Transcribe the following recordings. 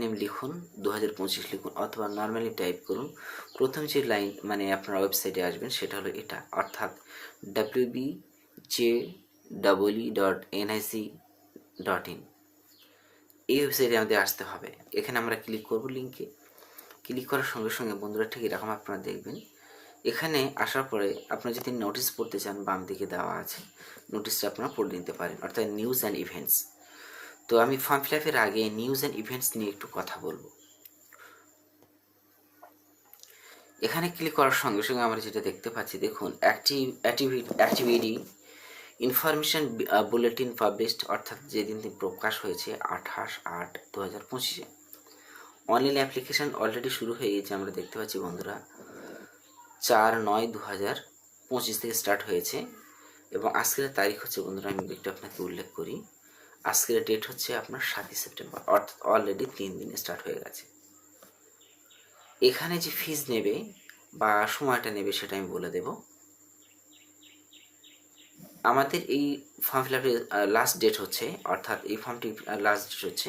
Name লিখুন, 2025 লিখুন, অথবা নর্মালি টাইপ করুন। প্রথম যে লাইন মানে আপনার ওয়েবসাইটে আসবেন সেটা হলো এটা, অর্থাৎ wbjeee.nic.in। এই ওয়েবসাইটে আমাদের আসতে হবে। এখানে আমরা ক্লিক করব লিঙ্কে। ক্লিক করার সঙ্গে সঙ্গে বন্ধুরা ঠিক এরকম আপনারা দেখবেন। এখানে আসার পরে আপনারা যদি নোটিশ পড়তে চান, বাম দিকে দেওয়া আছে, নোটিশটা আপনারা পড়ে নিতে পারেন, অর্থাৎ নিউজ অ্যান্ড ইভেন্টস। তো আমি ফর্ম ফিল আপের আগে নিউজ অ্যান্ড ইভেন্টস নিয়ে একটু কথা বলবো। এখানে ক্লিক করার সঙ্গে সঙ্গে আমরা যেটা দেখতে পাচ্ছি, দেখুন অ্যাক্টিভিটি ইনফরমেশন বুলেটিন পাবলিশড, অর্থাৎ যেদিন প্রকাশ হয়েছে 28/8/2025। অনলাইন অ্যাপ্লিকেশান অলরেডি শুরু হয়ে গেছে, আমরা দেখতে পাচ্ছি বন্ধুরা 4/9/2025 থেকে স্টার্ট হয়েছে। এবং আজকের তারিখ হচ্ছে বন্ধুরা, আমি একটু আপনাকে উল্লেখ করি, আজকের ডেট হচ্ছে আপনার 7ই সেপ্টেম্বর, অর্থাৎ অলরেডি 3 দিনে স্টার্ট হয়ে গেছে। এখানে যে ফিজ নেবে বা সময়টা নেবে সেটা আমি বলে দেব। আমাদের এই ফর্ম ফিল আপের লাস্ট ডেট হচ্ছে, অর্থাৎ এই ফর্মটি লাস্ট ডেট হচ্ছে,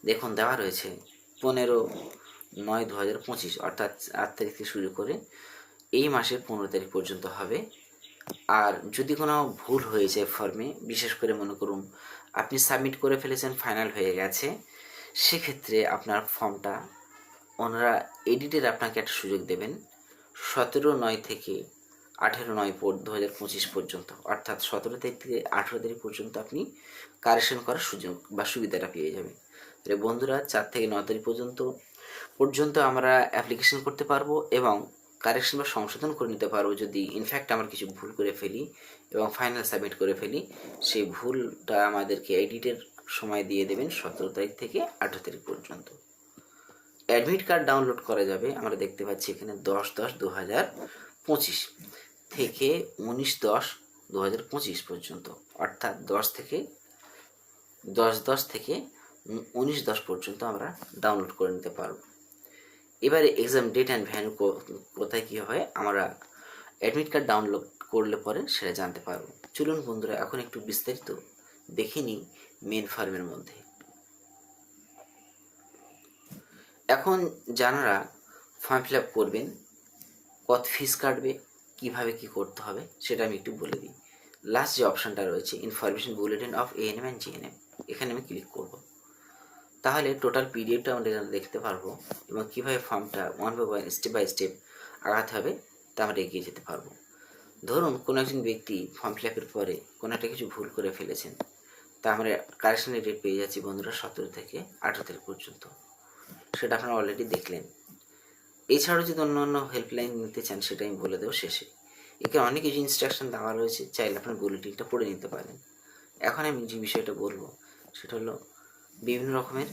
দেখুন দেওয়া রয়েছে 15/9/2025, অর্থাৎ 8 তারিখ থেকে শুরু করে এই মাসের 15 তারিখ পর্যন্ত হবে। আর যদি কোনো ভুল হয়ে যায় ফর্মে, বিশেষ করে মনে করুন আপনি সাবমিট করে ফেলেছেন, ফাইনাল হয়ে গেছে, সেক্ষেত্রে আপনার ফর্মটা ওনারা এডিটের আপনাকে একটা সুযোগ দেবেন 17/9 থেকে 18/9/2025 পর্যন্ত, অর্থাৎ 17 তারিখ থেকে 18 তারিখ পর্যন্ত আপনি কারেকশন করার সুযোগ বা সুবিধাটা পেয়ে যাবেন। তাহলে বন্ধুরা 4 থেকে 9 তারিখ পর্যন্ত আমরা অ্যাপ্লিকেশন করতে পারবো এবং কারেকশন বা সংশোধন করে নিতে পারবো। যদি ইনফ্যাক্ট আমরা কিছু ভুল করে ফেলি এবং ফাইনাল সাবমিট করে ফেলি, সেই ভুলটা আমাদেরকে এডিটের সময় দিয়ে দেবেন 17 তারিখ থেকে 18 তারিখ পর্যন্ত। অ্যাডমিট কার্ড ডাউনলোড করা যাবে, আমরা দেখতে পাচ্ছি এখানে 10/10/2025 থেকে 19/10/2025 পর্যন্ত, অর্থাৎ 10/10 থেকে 19/10 পর্যন্ত আমরা ডাউনলোড করে নিতে পারবো। এবারে এক্সাম ডেট অ্যান্ড ভ্যানু কোথায় কী হয় আমরা অ্যাডমিট কার্ড ডাউনলোড করলে পরে সেটা জানতে পারবো। চলুন বন্ধুরা এখন একটু বিস্তারিত দেখে নিই মেন ফর্মের মধ্যে। এখন যারা ফর্ম ফিল আপ করবেন, কত ফিস কাটবে, কিভাবে কি করতে হবে সেটা আমি একটু বলে দিই। লাস্ট যে অপশানটা রয়েছে information bulletin of ANM and GNM, এখানে আমি ক্লিক করব। তাহলে টোটাল পিডিএফটা আমরা এখানে দেখতে পারবো এবং কীভাবে ফর্মটা ওয়ান বাই স্টেপ আগাতে হবে তা আমরা এগিয়ে যেতে পারবো। ধরুন কোনো একজন ব্যক্তি ফর্ম ফিল আপের পরে কোনো একটা কিছু ভুল করে ফেলেছেন, তা আমরা কারেকশনের ডেট পেয়ে যাচ্ছি বন্ধুরা 17 থেকে 18 তারিখ পর্যন্ত, সেটা আপনারা অলরেডি দেখলেন। এছাড়াও যদি অন্য অন্য হেল্পলাইন নিতে চান সেটা আমি বলে দেবো শেষে। এখানে অনেক কিছু ইনস্ট্রাকশন দেওয়া রয়েছে, চাইলে আপনার বুলেটিনটা পড়ে নিতে পারেন। এখন আমি যে বিষয়টা বলবো সেটা হলো বিভিন্ন রকমের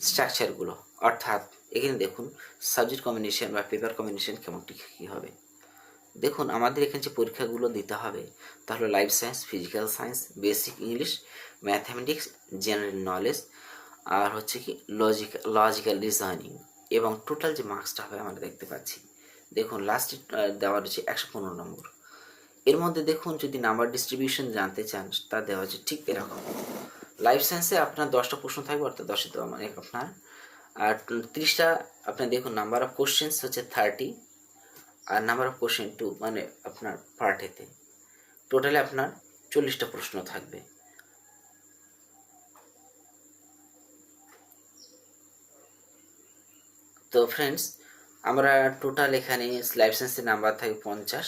স্ট্রাকচারগুলো, অর্থাৎ এখানে দেখুন সাবজেক্ট কম্বিনেশন বা পেপার কম্বিনেশন কেমন কী হবে। দেখুন আমাদের এখানে যে পরীক্ষাগুলো দিতে হবে তা হলো life science, physical science, basic English, mathematics, general knowledge, আর হচ্ছে কি লজিক্যাল রিজনিং, এবং টোটাল যে মার্কসটা হবে আমরা দেখতে পাচ্ছি। দেখুন লাস্টে দেওয়া রয়েছে 115 নম্বর। এর মধ্যে দেখুন যদি নাম্বার ডিস্ট্রিবিউশন জানতে চান তা দেওয়া হচ্ছে ঠিক এরকম। লাইফ সায়েন্সে আপনার 10টা প্রশ্ন থাকবে, অর্থাৎ 10 মানে আপনার আর 30টা আপনার দেখুন নাম্বার অফ কোশ্চেন্স হচ্ছে 30, আর নাম্বার অফ কোশ্চেন 2 মানে আপনার পার্ট এতে টোটালে আপনার 40টা প্রশ্ন থাকবে। তো ফ্রেন্ডস আমরা টোটাল এখানে লাইফ সায়েন্সের নাম্বার থাকে 50,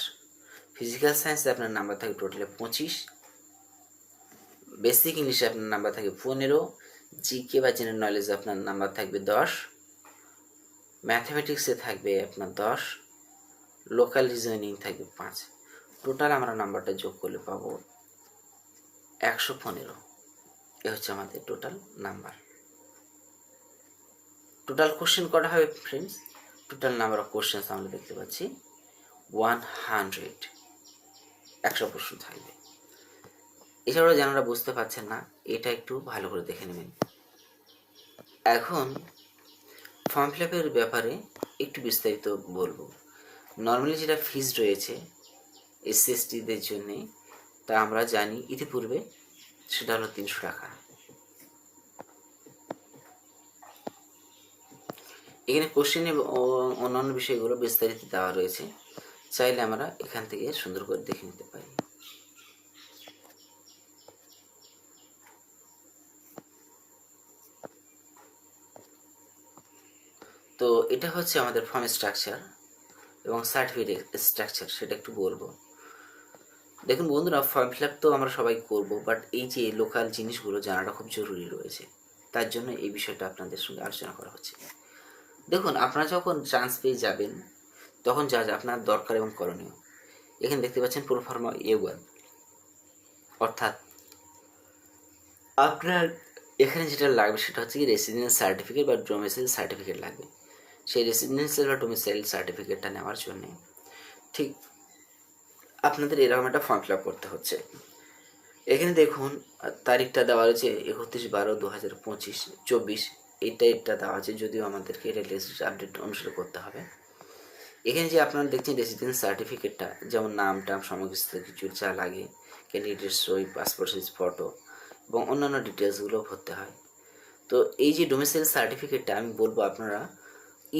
ফিজিক্যাল সায়েন্সে আপনার নাম্বার থাকে টোটালে 25, বেসিক ইংলিশে আপনার নাম্বার থাকে 15, জিকে বা জেনারেল নলেজে আপনার নাম্বার থাকবে 10, ম্যাথামেটিক্সে থাকবে আপনার 10, লোকাল রিজনিং থাকবে 5। টোটাল আমরা নাম্বারটা যোগ করলে পাবো 115। এ হচ্ছে আমাদের টোটাল নাম্বার। টোটাল কোশ্চেন কটা হবে friends? Total number of questions আমরা দেখতে পাচ্ছি 100, 100 প্রশ্ন থাকবে। এছাড়াও যারা বুঝতে পারছেন না এটা একটু ভালো করে দেখে নেবেন। এখন ফর্ম ফিল আপের ব্যাপারে একটু বিস্তারিত বলবো। নর্মালি যেটা ফিজ রয়েছে SC/STদের জন্যে তা আমরা জানি ইতিপূর্বে, সেটা হলো 300 টাকা। এখানে কোশ্চেন এবং অন্যান্য বিষয়গুলো বিস্তারিত দেওয়া রয়েছে, চাইলে আমরা এখান থেকে সুন্দর করে দেখে নিতে পারি। তো এটা হচ্ছে আমাদের ফর্ম স্ট্রাকচার এবং সার্টিফিকেট স্ট্রাকচার, সেটা একটু বলবো। দেখুন বন্ধুরা, ফর্ম ফিল আপ তো আমরা সবাই করব, বাট এই যে লোকাল জিনিসগুলো জানাটা খুব জরুরি রয়েছে, তার জন্য এই বিষয়টা আপনাদের সঙ্গে আলোচনা করা হচ্ছে। দেখুন, আপনারা যখন চান্স পেয়ে যাবেন তখন যা যা আপনার দরকার এবং করণীয়, এখানে দেখতে পাচ্ছেন প্রোফার্মা A1, অর্থাৎ আপনার এখানে যেটা লাগবে সেটা হচ্ছে কি রেসিডেন্স সার্টিফিকেট বা ডোমিসাইল সার্টিফিকেট লাগবে। সেই রেসিডেন্সিয়াল বা ডোমিসাইল সার্টিফিকেটটা নেওয়ার জন্যে ঠিক আপনাদের এরকম একটা ফর্ম ফিল আপ করতে হচ্ছে। এখানে দেখুন তারিখটা দেওয়া রয়েছে 31/12/2024, এই টাইপটা দেওয়া আছে, যদিও আমাদেরকে এটা লেটেস্ট আপডেট অনুসারে করতে হবে। এখানে যে আপনারা দেখছেন রেসিডেন্স সার্টিফিকেটটা, যেমন নাম টাম সমস্ত কিছু যা লাগে, ক্যান্ডিডেট সই, পাসপোর্ট সাইজ ফটো এবং অন্যান্য ডিটেলসগুলো ভরতে হয়। তো এই যে ডোমিসাইল সার্টিফিকেটটা আমি বলবো আপনারা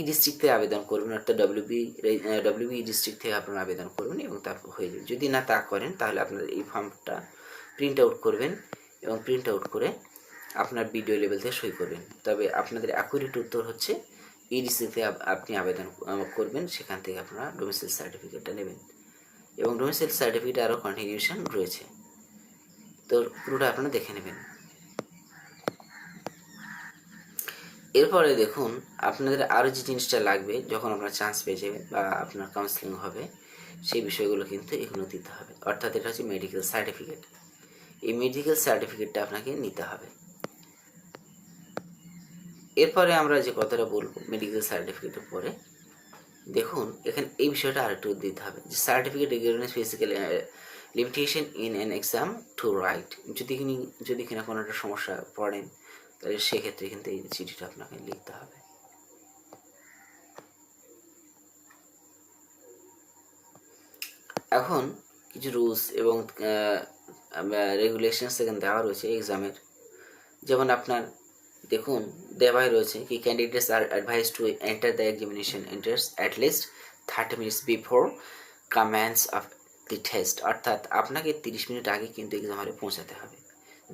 ডিস্ট্রিক্ট থেকে আবেদন করবেন, অর্থাৎ ডব্লিউবি ডিস্ট্রিক্ট থেকে আপনারা আবেদন করবেন এবং তারপর হয়ে যাবে। যদি না তা করেন তাহলে আপনারা এই ফর্মটা প্রিন্ট আউট করবেন এবং প্রিন্ট আউট করে আপনার বিডিও লেভেল থেকে সই করবেন। তবে আপনাদের অ্যাকুরেট উত্তর হচ্ছে ডিস্ট্রিক্ট থেকে আপনি আবেদন করবেন, সেখান থেকে আপনারা ডোমিসাইল সার্টিফিকেটটা নেবেন এবং ডোমিসাইল সার্টিফিকেট আরও কন্টিনিউশন রয়েছে, তো পুরোটা আপনারা দেখে নেবেন। এরপরে দেখুন আপনাদের আরও যে জিনিসটা লাগবে যখন আপনার চান্স পেয়ে যাবেন বা আপনার কাউন্সিলিং হবে, সেই বিষয়গুলো কিন্তু এগুলো দিতে হবে। অর্থাৎ এটা হচ্ছে মেডিকেল সার্টিফিকেট। এই মেডিকেল সার্টিফিকেটটা আপনাকে নিতে হবে। এরপরে আমরা যে কথাটা বলবো মেডিকেল সার্টিফিকেটের পরে, দেখুন এখানে এই বিষয়টা আরেকটু দিতে হবে যে certificate recognise physical limitation in an exam to write. যদি কিনা কোনো একটা সমস্যা পড়েন তাহলে সেক্ষেত্রে কিন্তু এই চিঠিটা আপনাকে লিখতে হবে। এখন কিছু রুলস এবং রেগুলেশনস এখানে দেওয়া রয়েছে এক্সামের, যেমন আপনার দেখুন দেওয়া রয়েছে কি candidates are advice two enter the examination enters at least 30 minutes before commence of the test, অর্থাৎ আপনাকে 30 মিনিট আগে কিন্তু এক্সাম হলে পৌঁছাতে হবে।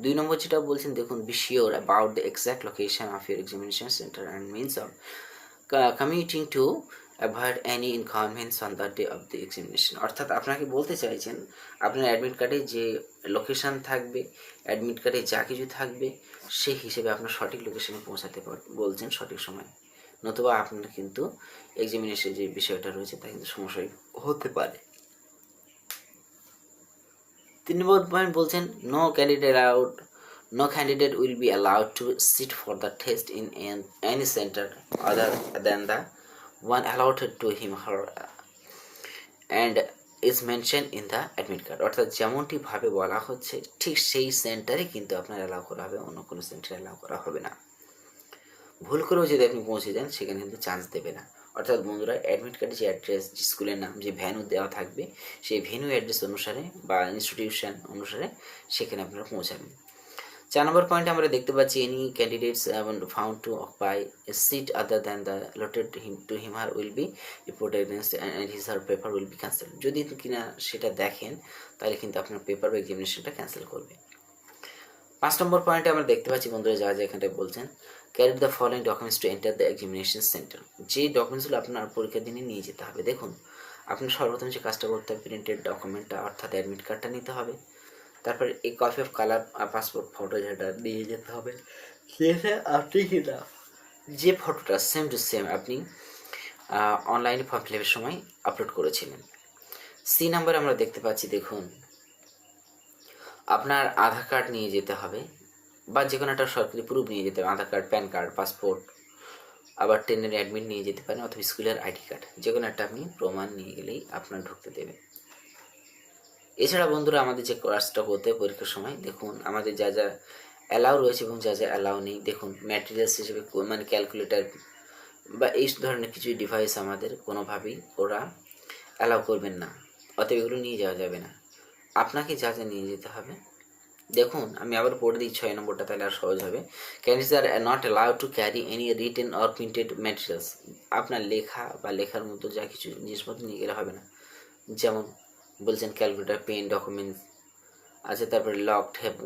2 নম্বর যেটা বলছেন দেখুন, be sure about the exact location of your examination centre and means of commuting to avoid any ইনকনভেন্স on the day of the examination, অর্থাৎ আপনাকে বলতে চাইছেন আপনার অ্যাডমিট কার্ডে যে লোকেশান থাকবে, অ্যাডমিট কার্ডে যা কিছু থাকবে সেই হিসেবে আপনার সঠিক লোকেশানে পৌঁছাতে বলছেন সঠিক সময়, নতুবা আপনার কিন্তু এক্সামিনেশনের যে বিষয়টা রয়েছে তা কিন্তু সমস্যা হতে পারে। 3 নম্বর পয়েন্ট বলছেন no candidate will be allowed to sit for the test in any center other than the one allotted to him or her and is mentioned in the admit card, অর্থাৎ যেমনটি ভাবে বলা হচ্ছে ঠিক সেই সেন্টারে কিন্তু আপনার অ্যালাউ করা হবে, অন্য কোনো সেন্টারে অ্যালাউ করা হবে না। ভুল করেও যদি আপনি পৌঁছে যান সেখানে কিন্তু চান্স দেবে না। অর্থাৎ বন্ধুরা, অ্যাডমিট কার্ডে যে অ্যাড্রেস, যে স্কুলের নাম, যে ভ্যানু দেওয়া থাকবে সেই ভেন্যু অ্যাড্রেস অনুসারে বা ইনস্টিটিউশন অনুসারে সেখানে আপনারা পৌঁছাবেন। 4 নম্বর পয়েন্টে আমরা দেখতে পাচ্ছি any candidates found to occupy a seat other than the allotted to him or will be reported against and his or paper will be cancelled। যদি কিনা সেটা দেখেন তাহলে কিন্তু আপনার পেপার বা এক্সামিনেশনটা ক্যান্সেল করবে। 5 নম্বর পয়েন্টে আমরা দেখতে পাচ্ছি বন্ধুরা যা এখানটায় বলছেন, carry the following documents two enter the examination centre. যে ডকুমেন্টসগুলো আপনার পরীক্ষার দিনে নিয়ে যেতে হবে, দেখুন আপনার সর্বপ্রথম যে কাজটা করতে হবে প্রিন্টেড ডকুমেন্টটা অর্থাৎ অ্যাডমিট কার্ডটা নিতে হবে, তারপরে এই copy of colour passport photo যেটা নিয়ে যেতে হবে, সেটা আপনি কিনা যে ফটোটা সেম টু সেম আপনি অনলাইনে ফর্ম ফিল আপের সময় আপলোড করেছিলেন। সি নাম্বারে আমরা দেখতে পাচ্ছি দেখুন আপনার আধার কার্ড নিয়ে যেতে হবে বা যে কোনো একটা সরকারি প্রুফ নিয়ে যেতে হবে, আধার কার্ড, প্যান কার্ড, পাসপোর্ট, আবার ট্রেনের অ্যাডমিট নিয়ে যেতে পারেন অথবা স্কুলের আইডি কার্ড, যে কোনো একটা আপনি প্রমাণ নিয়ে গেলেই আপনার ঢুকতে দেবে। এছাড়া বন্ধুরা আমাদের যে কাজটা করতে হয় পরীক্ষার সময়, দেখুন আমাদের যা যা অ্যালাউ রয়েছে এবং যা যা অ্যালাউ নেই, দেখুন ম্যাটেরিয়ালস হিসেবে মানে ক্যালকুলেটার বা এই ধরনের কিছু ডিভাইস আমাদের কোনোভাবেই ওরা অ্যালাউ করবেন না, অতএব এগুলো নিয়ে যাওয়া যাবে না। আপনাকে যা যা নিয়ে যেতে হবে দেখুন আমি আবার পড়ে দিই 6 নম্বরটা, তাহলে আর সহজ হবে। Candidates are not allowed to carry any written or printed materials. আপনার লেখা বা লেখার মতো যা কিছু জিনিসপত্র নিয়ে গেলে হবে না। যেমন বলছেন ক্যালকুলেটর, পেন, ডকুমেন্টস আছে, তারপরে locked have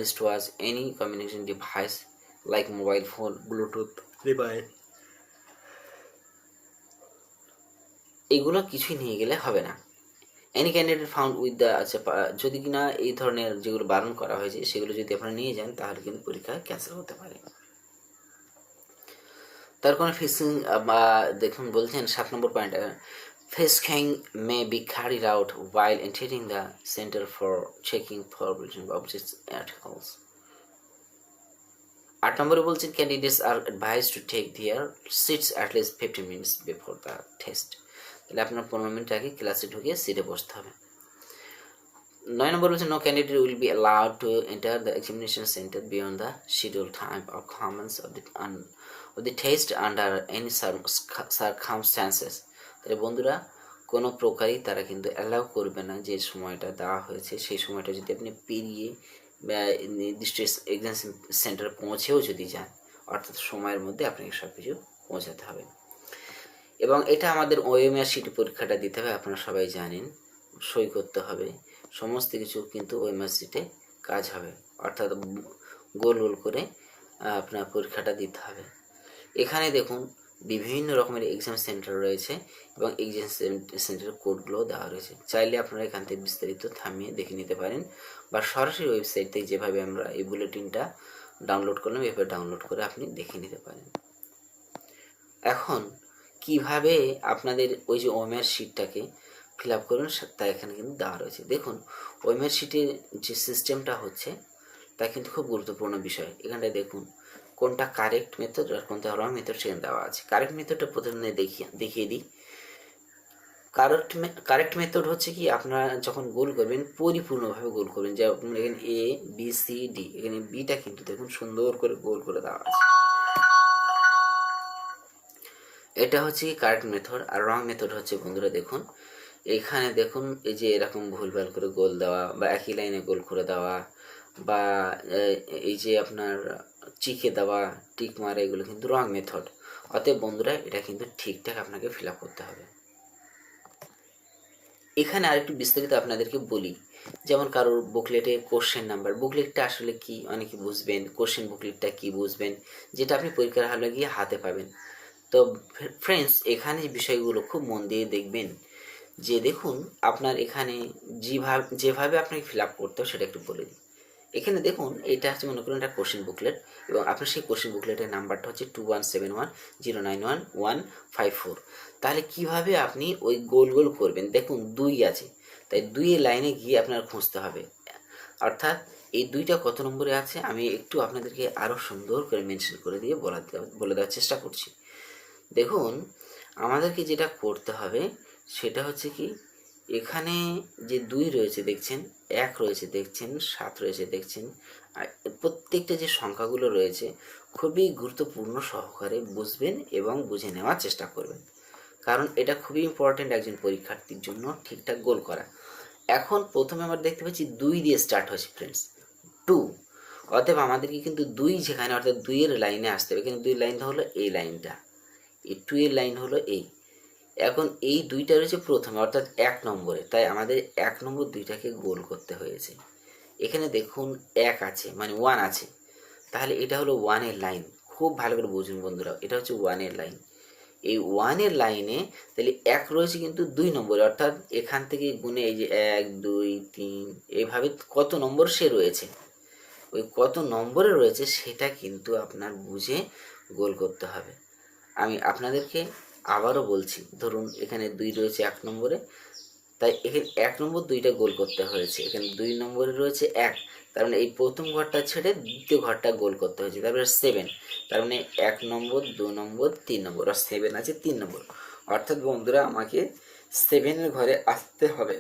wrist watch, any communication device like mobile phone, Bluetooth device, এগুলো কিছুই নিয়ে গেলে হবে না। Any candidate found with the, আচ্ছা যদি কিনা এই ধরনের যেগুলো বারণ করা হয়েছে সেগুলো যদি আপনারা নিয়ে যান তাহলে কিন্তু পরীক্ষা ক্যান্সেল হতে পারে। তার কোনো ফিসিং বা দেখুন বলছেন 7 number point, fishing may be carried out while entering the center for checking for objects articles। 8 নম্বরে বলছেন candidates are advise to take their seats at least 15 minutes before the test. তাহলে আপনার 15 মিনিট আগে ক্লাসে ঢুকে সিটে বসতে হবে। 9 নম্বর বলছে no candidate will be allowed to enter the examination centre beyond the schedule time or comments of the test under any circumstances. তাহলে বন্ধুরা কোনো প্রকারই তারা কিন্তু অ্যালাউ করবে না যে সময়টা দেওয়া হয়েছে সেই সময়টা যদি আপনি পেরিয়ে বা নির্দিষ্ট এক্সাম সেন্টারে পৌঁছেও যদি যান, অর্থাৎ সময়ের মধ্যে আপনাকে সব কিছু পৌঁছাতে হবে। এবং এটা আমাদের ওএমআর শিট পরীক্ষাটা দিতে হবে, আপনারা সবাই জানেন, সই করতে হবে, সমস্ত কিছু কিন্তু ওএমআর শিটে কাজ হবে, অর্থাৎ গোল গোল করে আপনার পরীক্ষাটা দিতে হবে। এখানে দেখুন বিভিন্ন রকমের এক্সাম সেন্টার রয়েছে এবং এক্সাম সেন্টারের কোডগুলোও দেওয়া রয়েছে। চাইলে আপনারা এখান থেকে বিস্তারিত থামিয়ে দেখে নিতে পারেন বা সরাসরি ওয়েবসাইট থেকে যেভাবে আমরা এই বুলেটিনটা ডাউনলোড করলাম এভাবে ডাউনলোড করে আপনি দেখে নিতে পারেন। এখন কিভাবে আপনাদের ওই যে ওএমআর শিটটাকে ফিল আপ করুন তা এখানে কিন্তু দেওয়া রয়েছে। দেখুন ওএমআর শিটের যে সিস্টেমটা হচ্ছে তা কিন্তু খুব গুরুত্বপূর্ণ বিষয়। এখানটায় দেখুন কোনটা কারেক্ট মেথড আর কোনটা রং মেথড সেখানে দেওয়া আছে। কারেক্ট মেথডটা প্রথমে দেখিয়ে দিই। কারেক্ট মেথড হচ্ছে কি, আপনারা যখন গোল করবেন পরিপূর্ণভাবে গোল করবেন, যেমন এখানে এ বি সি ডি, এখানে বিটা কিন্তু দেখুন সুন্দর করে গোল করে দেওয়া আছে, এটা হচ্ছে কি কারেক্ট মেথড। আর রং মেথড হচ্ছে বন্ধুরা দেখুন এখানে দেখুন এই যে এরকম ভুলভাল করে গোল দেওয়া বা একই লাইনে গোল করে দেওয়া বা এই যে আপনার চিকে দেওয়া, টিক মারা, এগুলো কিন্তু রং মেথড। অতএব বন্ধুরা এটা কিন্তু ঠিকঠাক আপনাকে ফিল আপ করতে হবে। এখানে আরেকটু বিস্তারিত আপনাদেরকে বলি, যেমন কারোর বুকলেটে কোশ্চেন নাম্বার, বুকলেটটা আসলে কি অনেকে বুঝবেন, কোশ্চেন বুকলেটটা কি বুঝবেন, যেটা আপনি পরীক্ষার হলে গিয়ে হাতে পাবেন। তো ফ্রেন্ডস এখানে বিষয়গুলো খুব মন দিয়ে দেখবেন, যে দেখুন আপনার এখানে যেভাবে আপনাকে ফিল আপ করতে হবে সেটা একটু বলে দিই। এখানে দেখুন এটা হচ্ছে মনে করুন একটা কোশ্চেন বুকলেট এবং আপনার সেই কোশ্চেন বুকলেটের নাম্বারটা হচ্ছে 2171091154। তাহলে কিভাবে আপনি ওই গোল গোল করবেন, দেখুন 2 আছে, তাই 2 লাইনে গিয়ে আপনার খুঁজতে হবে, অর্থাৎ এই 2টা কত নম্বরে আছে আমি একটু আপনাদেরকে আরও সুন্দর করে মেনশন করে দিয়ে বলে দেওয়ার চেষ্টা করছি। দেখুন আমাদেরকে যেটা করতে হবে সেটা হচ্ছে কি, এখানে যে 2 রয়েছে দেখছেন, 1 রয়েছে দেখছেন, 7 রয়েছে দেখছেন, আর প্রত্যেকটা যে সংখ্যাগুলো রয়েছে খুবই গুরুত্বপূর্ণ সহকারে বুঝবেন এবং বুঝে নেওয়ার চেষ্টা করবেন, কারণ এটা খুবই ইম্পর্টেন্ট একজন পরীক্ষার্থীর জন্য ঠিকঠাক গোল করা। এখন প্রথমে আমরা দেখতে পাচ্ছি 2 দিয়ে স্টার্ট হচ্ছে ফ্রেন্ডস, 2, অতএব আমাদেরকে কিন্তু 2 যেখানে, অর্থাৎ 2 এর লাইনে আসতে হবে। এখানে 2 লাইনটা হলো এই লাইনটা, এই 2 এর লাইন হলো এই। এখন এই 2টা রয়েছে প্রথমে, অর্থাৎ 1 নম্বরে, তাই আমাদের 1 নম্বর 2টাকে গোল করতে হয়েছে। এখানে দেখুন 1 আছে মানে 1 আছে, তাহলে এটা হলো 1 এর লাইন। খুব ভালো করে বুঝুন বন্ধুরা, এটা হচ্ছে 1 এর লাইন। এই 1 এর লাইনে তাহলে 1 রয়েছে কিন্তু 2 নম্বরে, অর্থাৎ এখান থেকে গুনে এই যে 1 2 3 এইভাবে কত নম্বর সে রয়েছে, ওই কত নম্বরে রয়েছে সেটা কিন্তু আপনার বুঝে গোল করতে হবে। আমি আপনাদেরকে আবারও বলছি, ধরুন এখানে 2 রয়েছে 1 নম্বরে, তাই এখানে 1 নম্বর 2টা গোল করতে হয়েছে, এখানে 2 নম্বরে রয়েছে 1, তার মানে এই প্রথম ঘরটা ছেড়ে দ্বিতীয় ঘরটা গোল করতে হয়েছে, তারপরে 7, তার মানে 1 নম্বর 2 নম্বর 3 নম্বর, আর 7 আছে 3 নম্বর, অর্থাৎ বন্ধুরা আমাকে 7 ঘরে আসতে হবে।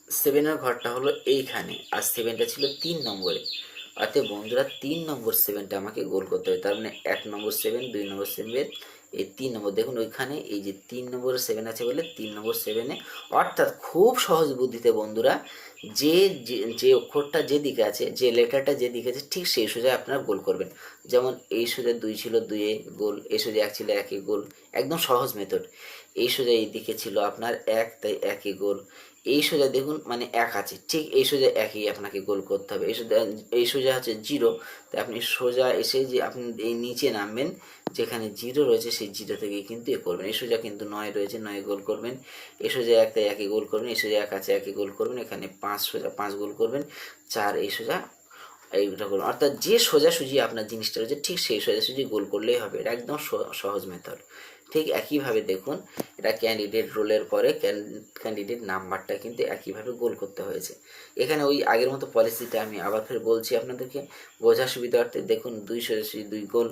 7 ঘরটা হলো এইখানে, আর 7টা ছিল 3 নম্বরে, অর্থাৎ বন্ধুরা 3 নম্বর 7টা আমাকে গোল করতে হবে, তার মানে 1 নম্বর 7 2 নম্বর 7 এই 3 নম্বর দেখুন ওইখানে এই যে 3 নম্বরে 7 আছে বলে 3 নম্বর 7-এ, অর্থাৎ খুব সহজ বুদ্ধিতে বন্ধুরা যে যে অক্ষরটা যেদিকে আছে, যে লেটারটা যেদিকে আছে ঠিক সেই সোজা আপনারা গোল করবেন। যেমন এই সোজা 2 ছিল 2-এ গোল, এই সোজা 1 ছিল 1-এ গোল, একদম সহজ মেথড। এই সোজা এইদিকে ছিল আপনার 1, তাই 1-এ গোল। এই সোজা দেখুন মানে 1 আছে, ঠিক এই সোজা 1-এই আপনাকে গোল করতে হবে। এই সোজা হচ্ছে 0, তাই আপনি সোজা এসে যে আপনি এই নিচে নামবেন, যেখানে 0 রয়েছে সেই 0 থেকে কিন্তু এ করবেন। এই সোজা কিন্তু 9 রয়েছে, 9 গোল করবেন। এই সোজা 1, তাই 1-এ গোল করবেন। এই সোজা 1 আছে, 1-এ গোল করবেন। এখানে 5 সোজা 5 গোল করবেন। 4 এই সোজা এইটা করবেন। অর্থাৎ যে সোজাসুজি আপনার জিনিসটা রয়েছে ঠিক সেই সোজাসুজি গোল করলেই হবে। এটা একদম সহজ মেথড। ঠিক একইভাবে দেখুন এটা ক্যান্ডিডেট রোলের পরে ক্যান্ডিডেট নাম্বারটা কিন্তু একইভাবে গোল করতে হয়েছে। এখানে ওই আগের মতো পলিসিটা আমি আবার ফের বলছি আপনাদেরকে বোঝার সুবিধার্থে। দেখুন 2 সোজাসুজি 2 গোল,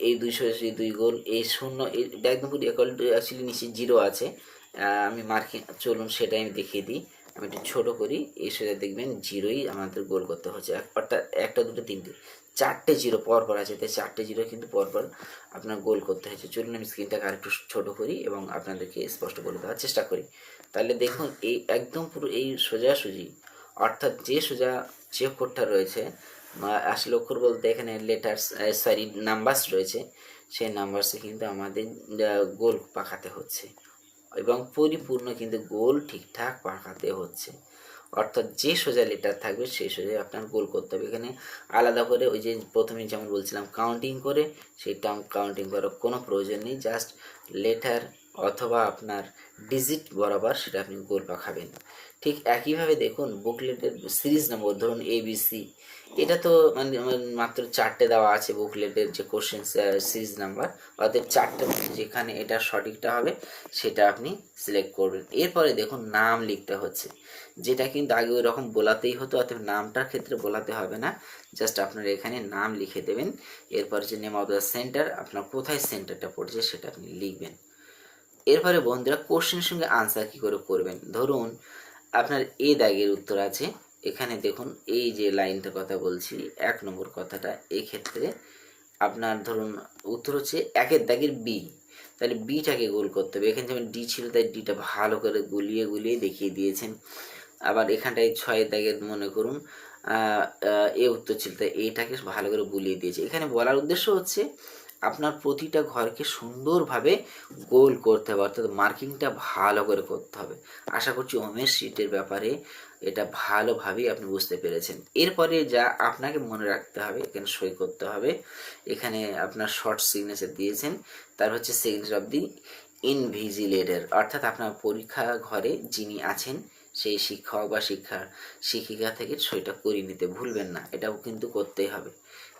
এই 2 সোজাসুজি 2 গোল, এই 0 এটা একদম পুরো ইকুয়াল টু, অ্যাকচুয়ালি নিচে 0 আছে। আমি মার্কিং, চলুন সেটাই আমি দেখিয়ে দিই। আমি একটু ছোটো করি। এই সোজা দেখবেন 0-ই আমাদের গোল করতে হচ্ছে, অর্থাৎ 1টা 2টো 3টে 4টে 0 পরপর আছে, তাই 4টে 0 কিন্তু পরপর আপনার গোল করতে হয়েছে। চলুন আমি স্ক্রিনটাকে আরেকটু ছোটো করি এবং আপনাদেরকে স্পষ্ট বলে দেওয়ার চেষ্টা করি। তাহলে দেখুন এই একদম পুরো এই সোজাসুজি, অর্থাৎ যে সোজা যে অক্ষরটা রয়েছে, আসলে অক্ষর বলতে এখানে লেটার্স, সরি নাম্বারস রয়েছে, সেই নাম্বারসে কিন্তু আমাদের গোল পাকাতে হচ্ছে এবং পরিপূর্ণ কিন্তু গোল ঠিকঠাক পাকাতে হচ্ছে। অর্থাৎ যে সোজা লেটার থাকবে সেই সোজাই আপনার গোল করতে হবে। এখানে আলাদা করে ওই যে প্রথমে যেমন বলছিলাম কাউন্টিং করে, সেই কাউন্টিং করার কোনো প্রয়োজন নেই। জাস্ট লেটার অথবা আপনার ডিজিট বরাবর সেটা আপনি গোল পাকাবেন। ঠিক একইভাবে দেখুন বুকলেটের সিরিজ নম্বর, ধরুন ABC, এটা তো মানে মাত্র 4টে দেওয়া আছে বুকলেটের যে কোশ্চেন সিরিজ নাম্বার, অর্থাৎ 4টে যেখানে এটা সঠিকটা হবে সেটা আপনি সিলেক্ট করবেন। এরপরে দেখুন নাম লিখতে হচ্ছে, যেটা কিন্তু আগে ওই রকম বোলাতেই হতো, অর্থাৎ নামটার ক্ষেত্রে বোলাতে হবে না, জাস্ট আপনার এখানে নাম লিখে দেবেন। এরপর যে নেম অফ দ্য সেন্টার, আপনার কোথায় সেন্টারটা পড়ছে সেটা আপনি লিখবেন। এরপরে বন্ধুরা কোশ্চেনের সঙ্গে আনসার কী করে করবেন, ধরুন আপনার এ দাগের উত্তর আছে, এখানে দেখুন এই যে লাইনটার কথা বলছি 1 নম্বর কথাটা, এই ক্ষেত্রে আপনার ধরুন উত্তর হচ্ছে 1-এর দাগের বি, তাহলে বিটাকে গোল করতে হবে। এখানে যেমন ডি ছিল তাই ডিটা ভালো করে গুলিয়ে গুলিয়ে দেখিয়ে দিয়েছেন। আবার এখানটায় 6-এর দাগের মনে করুন এ উত্তর ছিল, তাই এইটাকে ভালো করে বুলিয়ে দিয়েছে। এখানে বলার উদ্দেশ্য হচ্ছে আপনার প্রতিটা ঘরকে সুন্দরভাবে গোল করতে হবে, অর্থাৎ মার্কিংটা ভালো করে করতে হবে। আশা করছি ওমের শীটের ব্যাপারে এটা ভালোভাবেই আপনি বুঝতে পেরেছেন। এরপরে যা আপনাকে মনে রাখতে হবে, এখানে সই করতে হবে। এখানে আপনার শর্ট সিগনেচার দিয়েছেন, তার হচ্ছে সিগনেচার অফ দি ইনভিজিলেটর, অর্থাৎ আপনার পরীক্ষা ঘরে যিনি আছেন সেই শিক্ষক বা শিক্ষিকা থেকে সইটা করিয়ে নিতে ভুলবেন না, এটাও কিন্তু করতেই হবে।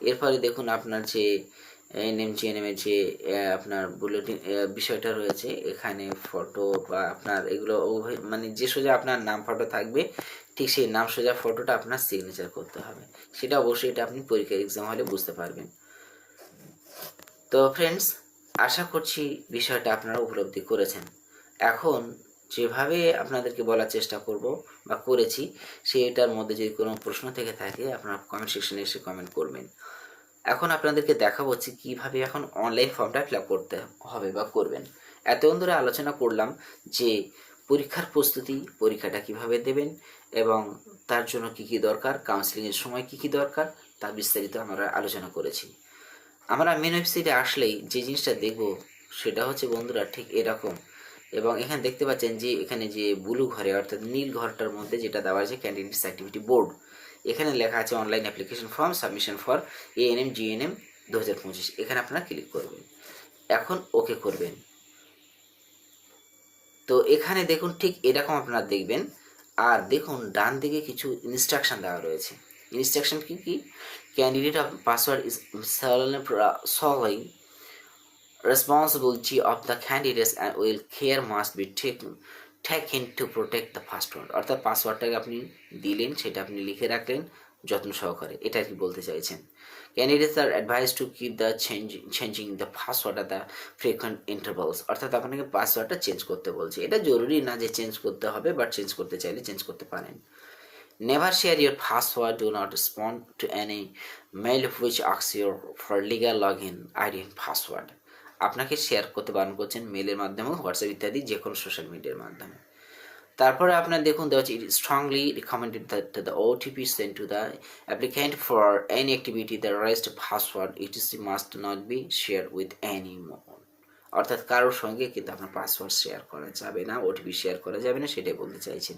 এরপরে দেখুন আপনার যে এনএম যে আপনার বুলেটিন বিষয়টা রয়েছে, এখানে ফটো বা আপনার এগুলো মানে যে সোজা আপনার নাম ফটো থাকবে ঠিক সেই নাম সোজা ফটোটা আপনার সিগনেচার করতে হবে। সেটা অবশ্যই এটা আপনি পরীক্ষার এক্সাম হলে বুঝতে পারবেন। তো ফ্রেন্ডস, আশা করছি বিষয়টা আপনারা উপলব্ধি করেছেন। এখন যেভাবে আপনাদেরকে বলার চেষ্টা করব বা করেছি, সেইটার মধ্যে যদি কোনো প্রশ্ন থেকে থাকে আপনারা কমেন্ট সেকশনে এসে কমেন্ট করবেন। এখন আপনাদেরকে দেখাবো হচ্ছে কীভাবে এখন অনলাইন ফর্মটা ফিল আপ করতে হবে বা করবেন। এতক্ষণ ধরে আলোচনা করলাম যে পরীক্ষার প্রস্তুতি, পরীক্ষাটা কিভাবে দেবেন এবং তার জন্য কি কি দরকার, কাউন্সেলিংয়ের সময় কি কি দরকার, তা বিস্তারিত আমরা আলোচনা করেছি। আমরা মেন ওয়েবসাইটে আসলেই যে জিনিসটা দেখব সেটা হচ্ছে বন্ধুরা ঠিক এরকম। এবং এখানে দেখতে পাচ্ছেন যে এখানে যে ব্লু ঘরে অর্থাৎ নীল ঘরটার মধ্যে যেটা দেওয়া আছে ক্যান্ডিডেটস অ্যাক্টিভিটি বোর্ড, এখানে লেখা আছে online application form submission for ANM GNM 2025, এখানে আপনারা ক্লিক করবেন। এখন ওকে করবেন। তো এখানে দেখুন ঠিক এরকম আপনারা দেখবেন। আর দেখুন ডান দিকে কিছু ইনস্ট্রাকশন দেওয়া রয়েছে। ইনস্ট্রাকশন কি কি? Candidate of password is solely responsibility of the candidates and will care must be taken to protect the password, অর্থাৎ পাসওয়ার্ডটাকে আপনি দিলেন সেটা আপনি লিখে রাখলেন যত্ন সহকারে, এটা কি বলতে চাইছেন। Candidates are advice to keep the changing the password at the frequent intervals, অর্থাৎ আপনাকে পাসওয়ার্ডটা চেঞ্জ করতে বলছে। এটা জরুরি না যে চেঞ্জ করতে হবে, বাট চেঞ্জ করতে চাইলে চেঞ্জ করতে পারেন। Never share your password. Do not respond to any mail which asks you for legal login ID and password. আপনাকে শেয়ার করতে বারণ করছেন মেলের মাধ্যমে, হোয়াটসঅ্যাপ ইত্যাদি যে কোনো সোশ্যাল মিডিয়ার মাধ্যমে। তারপরে আপনার দেখুন দেওয়া হচ্ছে, it strongly recommended that the OTP send to the applicant for any activity the rest password ETC must not be share with any more. অর্থাৎ কারোর সঙ্গে কিন্তু আপনার পাসওয়ার্ড শেয়ার করা যাবে না, ওটিপি শেয়ার করা যাবে না, সেটাই বলতে চাইছেন।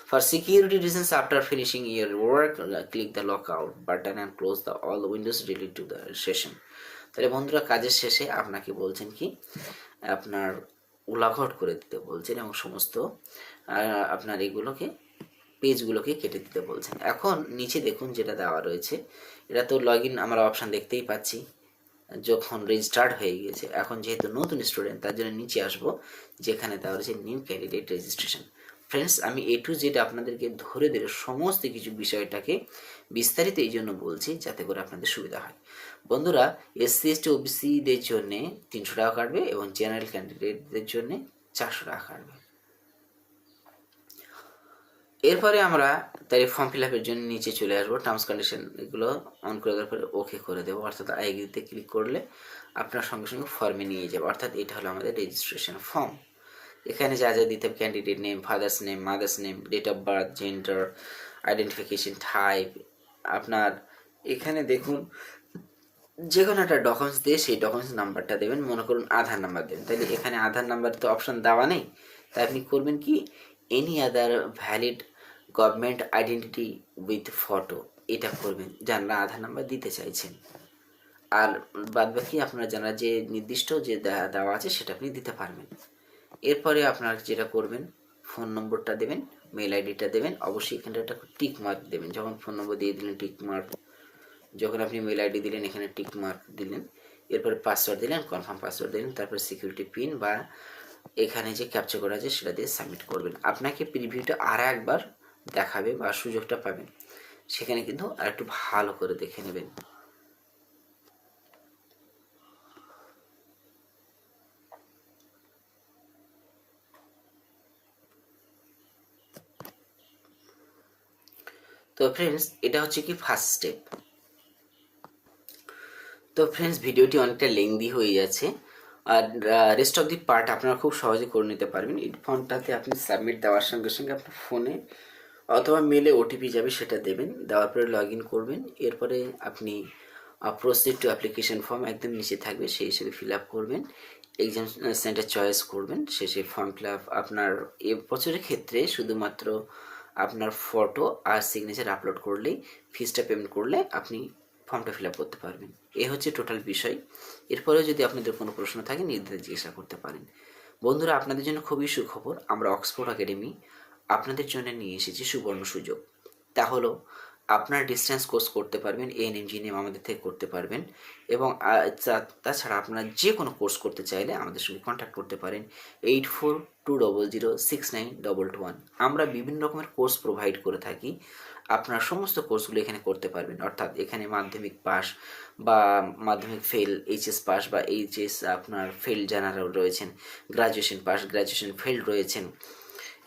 For security reasons after finishing year work click the lock out button and close the all Windows related to the session. তাহলে বন্ধুরা, কাজের শেষে আপনাকে বলছেন কি, আপনার লগ আউট করে দিতে বলছেন এবং সমস্ত আপনার এগুলোকে পেজগুলোকে কেটে দিতে বলছেন। এখন নিচে দেখুন যেটা দেওয়া রয়েছে, এটা তো লগ ইন আমরা অপশান দেখতেই পাচ্ছি যখন রেজিস্টার্ড হয়ে গিয়েছে। এখন যেহেতু নতুন স্টুডেন্ট তার জন্য নিচে আসবো, যেখানে দেওয়া রয়েছে নিউ ক্যান্ডিডেট রেজিস্ট্রেশন। ফ্রেন্ডস, আমি এ টু জেড আপনাদেরকে ধরে ধরে সমস্ত কিছু বিষয়টাকে বিস্তারিত এই জন্য বলছি যাতে করে আপনাদের সুবিধা হয়। বন্ধুরা, এসসি এসটি ওবিসিদের জন্যে 300 টাকা কাটবে এবং জেনারেল ক্যান্ডিডেটদের জন্য 400 টাকা কাটবে। এরপরে আমরা তাই ফর্ম ফিল আপের জন্য নিচে চলে আসবো, টার্মস কন্ডিশন এগুলো অন করে দেওয়ার পরে ওকে করে দেবো, অর্থাৎ আই এগ্রিতে ক্লিক করলে আপনার সঙ্গে সঙ্গে ফর্মে নিয়ে যাবে। অর্থাৎ এটা হলো আমাদের রেজিস্ট্রেশন ফর্ম। এখানে যা যা দিতে হবে, candidate name, father's name, mother's name, date of birth, gender, identification type. আপনার এখানে দেখুন যে কোনো একটা ডকুমেন্টস দিয়ে সেই ডকুমেন্টস নাম্বারটা দেবেন, মনে করুন আধার নাম্বার দেবেন, তাহলে এখানে আধার নাম্বার তো অপশান দেওয়া নেই, তাই আপনি করবেন কি, any other valid government identity with photo, এটা করবেন যারা আধার নাম্বার দিতে চাইছেন। আর বাদ বাকি আপনারা যারা যে নির্দিষ্ট যে দেওয়া আছে সেটা আপনি দিতে পারবেন। এরপরে আপনারা যেটা করবেন, ফোন নম্বরটা দেবেন, মেল আইডিটা দেবেন, অবশ্যই এখানে একটা টিক মার্ক দেবেন। যখন ফোন নম্বর দিয়ে দিলেন টিক মার্ক, যখন আপনি মেল আইডি দিলেন এখানে টিক মার্ক দিলেন, এরপরে পাসওয়ার্ড দিলেন, কনফার্ম পাসওয়ার্ড দিলেন, তারপরে সিকিউরিটি পিন বা এখানে যে ক্যাপচার করা আছে সেটা দিয়ে সাবমিট করবেন। আপনাকে প্রিভিউটা আর একবার দেখাবে বা সুযোগটা পাবেন, সেখানে কিন্তু আর একটু ভালো করে দেখে নেবেন। তো ফ্রেন্ডস, এটা হচ্ছে কি ফার্স্ট স্টেপ। তো ফ্রেন্ডস, ভিডিওটি অনেকটা লেংদি হয়ে যাচ্ছে, আর রেস্ট অফ দি পার্ট আপনারা খুব সহজে করে নিতে পারবেন। এই ফর্মটাতে আপনি সাবমিট দেওয়ার সঙ্গে সঙ্গে আপনার ফোনে অথবা মেলে ওটিপি যাবে, সেটা দেবেন, দেওয়ার পরে লগ ইন করবেন। এরপরে আপনি প্রসিড টু অ্যাপ্লিকেশন ফর্ম একদম নিচে থাকবে, সেই হিসেবে ফিল আপ করবেন, এক্সাম সেন্টার চয়েস করবেন, শেষে ফর্ম ফিল আপ। আপনার এ বছরের ক্ষেত্রে শুধুমাত্র আপনার ফটো আর সিগনেচার আপলোড করলেই, ফিসটা পেমেন্ট করলে আপনি ফর্মটা ফিল আপ করতে পারবেন। এ হচ্ছে টোটাল বিষয়। এরপরেও যদি আপনাদের কোনো প্রশ্ন থাকে নির্দ্বিধায় জিজ্ঞাসা করতে পারেন। বন্ধুরা, আপনাদের জন্য খুবই সুখবর, আমরা অক্সফোর্ড একাডেমি আপনাদের জন্য নিয়ে এসেছি সুবর্ণ সুযোগ। তা হলো আপনার ডিস্টেন্স কোর্স করতে পারবেন, এএনএম জিএনএম আমাদের থেকে করতে পারবেন, এবং তাছাড়া আপনারা যে কোনো কোর্স করতে চাইলে আমাদের সঙ্গে কন্ট্যাক্ট করতে পারেন 8420069221। আমরা বিভিন্ন রকমের কোর্স প্রোভাইড করে থাকি, আপনার সমস্ত কোর্সগুলো এখানে করতে পারবেন। অর্থাৎ এখানে মাধ্যমিক পাস বা মাধ্যমিক ফেল, এইচএস পাস বা এইচএস আপনার ফেল যারা রয়েছেন, গ্রাজুয়েশন পাস, গ্রাজুয়েশন ফেল রয়েছেন,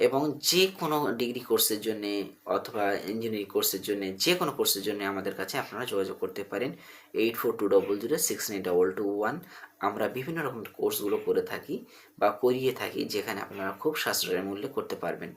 এবং যে কোনো ডিগ্রি কোর্সের জন্যে অথবা ইঞ্জিনিয়ারিং কোর্সের জন্য, যে কোনো কোর্সের জন্য আমাদের কাছে আপনারা যোগাযোগ করতে পারেন 8420069221। আমরা বিভিন্ন রকম কোর্সগুলো করে থাকি বা করিয়ে থাকি, যেখানে আপনারা খুব সাশ্রয়ের মূল্যে করতে পারবেন।